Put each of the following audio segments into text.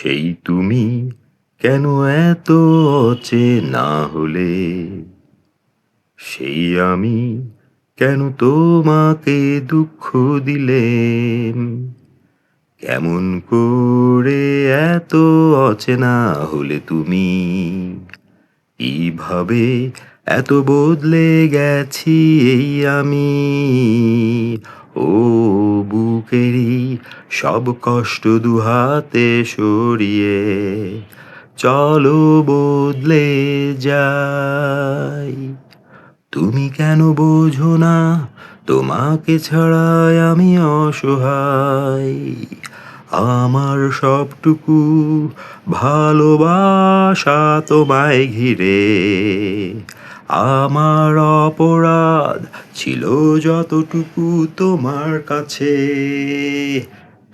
সেই তুমি কেন এত অচেনা হলে? সেই আমি কেন তোমাকে দুঃখ দিলেম? কেমন করে এত অচেনা হলে তুমি? কিভাবে এত বদলে গেছি এই আমি? ও বুকেরই সব কষ্ট দুহাতে সরিয়ে চলো বদলে যাই। তুমি কেন বোঝো না তোমাকে ছাড়াই আমি অসহায়? আমার সবটুকু ভালোবাসা তোমায় ঘিরে। আমার অপরাধ ছিল যতটুকু তোমার কাছে,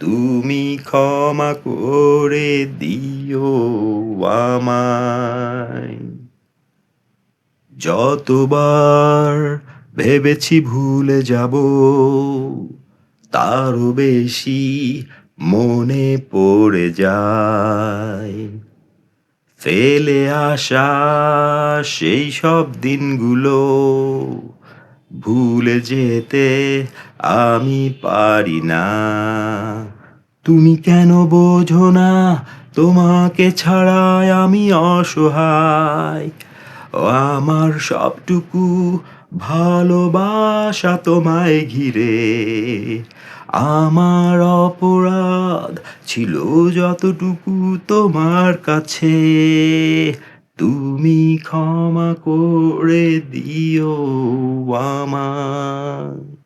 তুমি ক্ষমা করে দিও আমায়। যতবার ভেবেছি ভুলে যাব, তারও বেশি মনে পড়ে যায়। ফেলে আসা সেই সব দিনগুলো ভুলে যেতে আমি পারি না। তুমি কেন বোঝো না তোমাকে ছাড়াই আমি অসহায়? ও আমার সবটুকু ভালোবাসা তোমায় ঘিরে। আমার অপরাধ ছিল যতটুকু তোমার কাছে, তুমি ক্ষমা করে দিও আমায়।